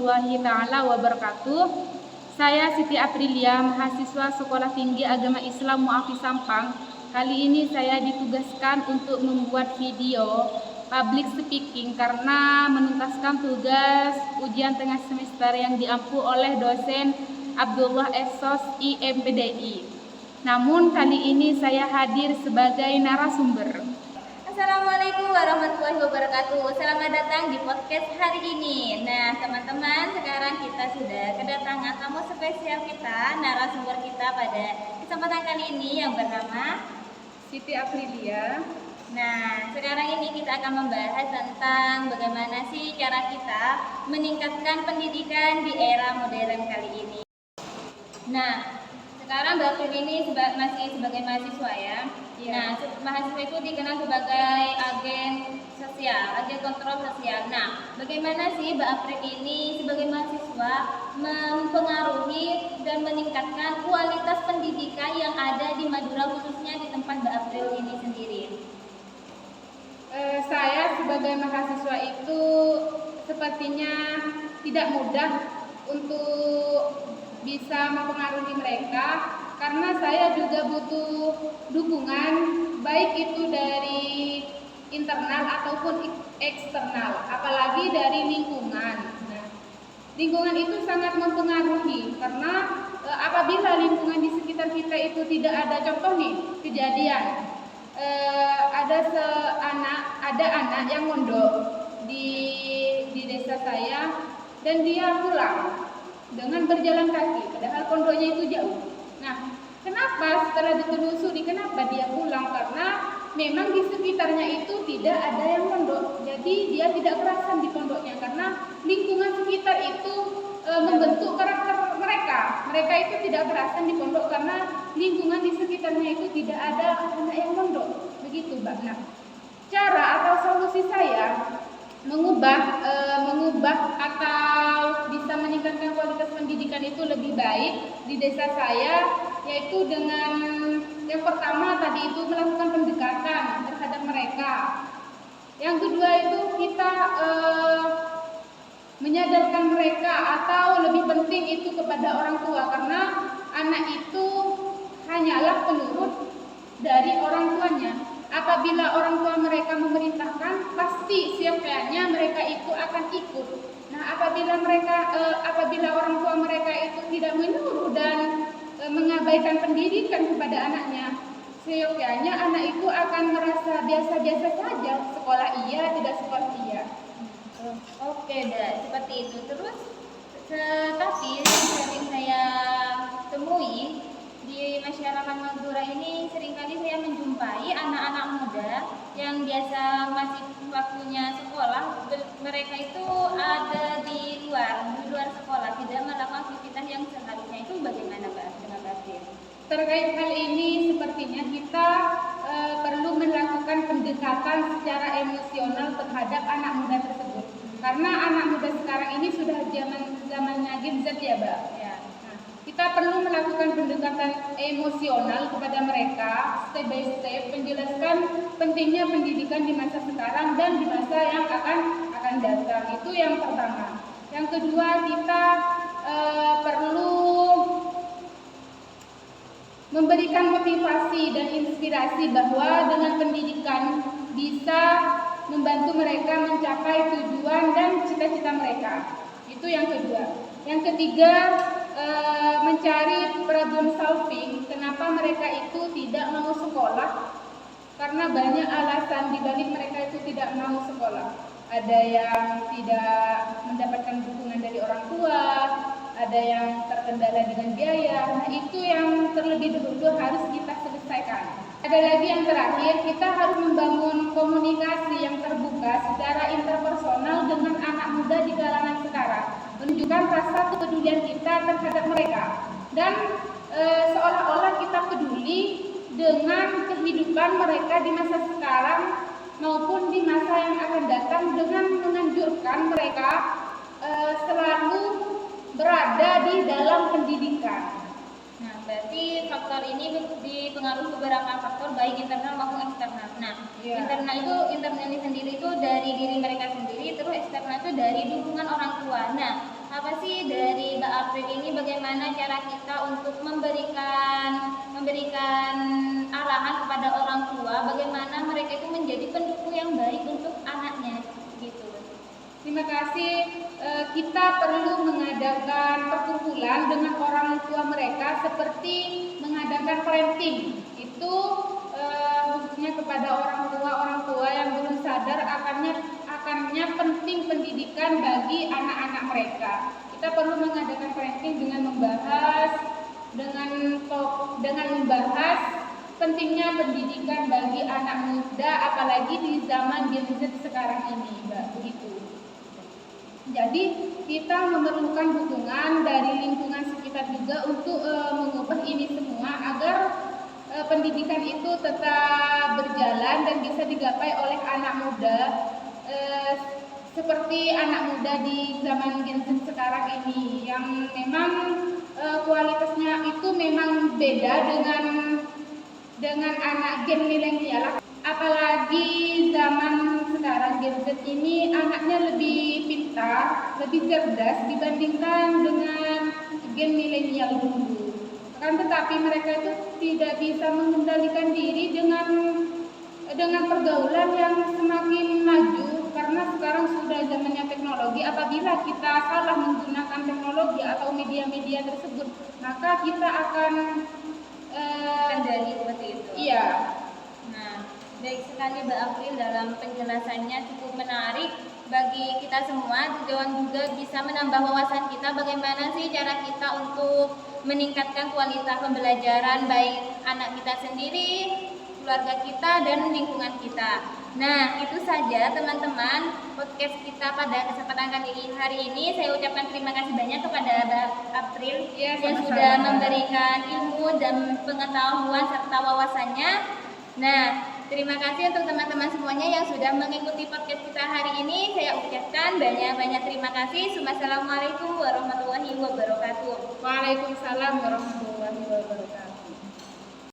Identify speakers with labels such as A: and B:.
A: warahmatullahi taala wabarakatuh. Saya Siti Aprilia, mahasiswa Sekolah Tinggi Agama Islam Muafi Sampang. Kali ini saya ditugaskan untuk membuat video public speaking karena menuntaskan tugas ujian tengah semester yang diampu oleh dosen Abdullah Esos IMPDI. Namun kali ini saya hadir sebagai narasumber.
B: Assalamualaikum warahmatullahi wabarakatuh. Selamat datang di podcast hari ini. Nah teman-teman, sekarang kita sudah kedatangan tamu spesial kita, narasumber kita pada kesempatan kali ini yang bernama
A: Siti Aprilia.
B: Nah sekarang ini kita akan membahas tentang bagaimana sih cara kita meningkatkan pendidikan di era modern kali ini. Nah sekarang Mbak April ini masih sebagai mahasiswa ya. Nah, mahasiswa itu dikenal sebagai agen sosial, agen kontrol sosial. Nah, bagaimana sih Mbak April ini sebagai mahasiswa mempengaruhi dan meningkatkan kualitas pendidikan yang ada di Madura, khususnya di tempat Mbak April ini sendiri?
A: Saya sebagai mahasiswa itu sepertinya tidak mudah untuk bisa mempengaruhi mereka, karena saya juga butuh dukungan, baik itu dari internal ataupun eksternal, apalagi dari lingkungan. Nah, lingkungan itu sangat mempengaruhi, karena apabila lingkungan di sekitar kita itu tidak ada, contoh nih kejadian, ada anak yang mondok di desa saya dan dia pulang dengan berjalan kaki, padahal pondoknya itu jauh. Nah, kenapa setelah ditelusuri kenapa dia pulang? Karena memang di sekitarnya itu tidak ada yang mondok, jadi dia tidak kerasan di pondoknya karena lingkungan sekitar itu membentuk karakter mereka. Mereka itu tidak kerasan di pondok karena lingkungan di sekitarnya itu tidak ada anak yang mondok. Begitu, Mbak. Nah, cara atau solusi saya mengubah atau bisa meningkatkan kualitas pendidikan itu lebih baik di desa saya, yaitu dengan yang pertama tadi itu melakukan pendekatan terhadap mereka. Yang kedua itu kita menyadarkan mereka, atau lebih penting itu kepada orang tua, karena anak itu hanyalah penurut dari orang tuanya. Apabila orang tua mereka memerintahkan, pasti siapnya mereka itu akan ikut. Nah, apabila orang tua mereka itu tidak menyuruh dan mengabaikan pendidikan kepada anaknya, siapnya anak itu akan merasa biasa-biasa saja, sekolah iya, tidak sekolah iya.
B: Oke, seperti itu. Terus, tapi yang sering saya temui di masyarakat Madura ini, seringkali saya menjumpai anak-anak muda yang biasa masih waktunya sekolah, mereka itu ada di luar sekolah, tidak melakukan aktivitas yang seharusnya. Itu bagaimana Mbak dengan Mbak April?
A: Terkait hal ini, sepertinya kita perlu melakukan pendekatan secara emosional terhadap anak muda tersebut, karena anak muda sekarang ini sudah zamannya Gen Z ya, Mbak.
B: Ya.
A: Kita perlu melakukan pendekatan emosional kepada mereka, step by step, menjelaskan pentingnya pendidikan di masa sekarang dan di masa yang akan datang. Itu yang pertama. Yang kedua, kita perlu memberikan motivasi dan inspirasi bahwa dengan pendidikan bisa membantu mereka mencapai tujuan dan cita-cita mereka. Itu yang kedua. Yang ketiga, mencari problem solving. Kenapa mereka itu tidak mau sekolah? Karena banyak alasan di balik mereka itu tidak mau sekolah. Ada yang tidak mendapatkan dukungan dari orang tua, ada yang terkendala dengan biaya. Nah, itu yang terlebih dahulu harus kita selesaikan. Ada lagi yang terakhir, kita harus membangun komunikasi yang terbuka secara interpersonal dengan anak muda di kalangan sekarang, menunjukkan rasa kepedulian kita terhadap mereka, dan seolah-olah kita peduli dengan kehidupan mereka di masa sekarang maupun di masa yang akan datang, dengan menganjurkan mereka selalu berada di dalam pendidikan.
B: Nah, berarti faktor ini dipengaruhi beberapa faktor, baik internal maupun eksternal. Nah, internal ini sendiri itu dari diri mereka sendiri, terus eksternal itu dari dukungan orang tua. Nah, apa sih dari Mbak April ini bagaimana cara kita untuk memberikan arahan kepada orang tua bagaimana mereka itu menjadi pendukung yang baik untuk anaknya gitu.
A: Terima kasih. Kita perlu mengadakan perkumpulan dengan orang tua mereka seperti mengadakan parenting. Itu khususnya kepada orang tua yang belum sadar akannya penting pendidikan bagi anak-anak mereka. Kita perlu mengadakan parenting dengan membahas pentingnya pendidikan bagi anak muda, apalagi di zaman Gen Z sekarang ini, Mbak. Begitu. Jadi kita memerlukan dukungan dari lingkungan sekitar juga untuk mengubah ini semua agar pendidikan itu tetap berjalan dan bisa digapai oleh anak muda seperti anak muda di zaman Gen Z sekarang ini yang memang kualitasnya itu memang beda dengan anak gen milenial. Apalagi zaman sekarang Gen Z ini anaknya lebih pintar, lebih cerdas dibandingkan dengan gen milenial dulu. Kan tetapi mereka itu tidak bisa mengendalikan diri dengan pergaulan yang semakin maju karena sekarang sudah zamannya teknologi. Apabila kita salah menggunakan teknologi atau media-media tersebut, maka kita akan
B: kendali seperti itu.
A: Iya.
B: Nah, baik sekali Mbak April dalam penjelasannya cukup menarik bagi kita semua. Tujuan juga bisa menambah wawasan kita bagaimana sih cara kita untuk meningkatkan kualitas pembelajaran baik anak kita sendiri, keluarga kita, dan lingkungan kita. Nah, itu saja teman-teman podcast kita pada kesempatan hari ini. Saya ucapkan terima kasih banyak kepada Mbak April yang sudah memberikan ilmu dan pengetahuan serta wawasannya. Nah, terima kasih untuk teman-teman semuanya yang sudah mengikuti podcast kita hari ini. Saya ucapkan banyak-banyak terima kasih. Wassalamualaikum warahmatullahi wabarakatuh.
A: Waalaikumsalam warahmatullahi wabarakatuh.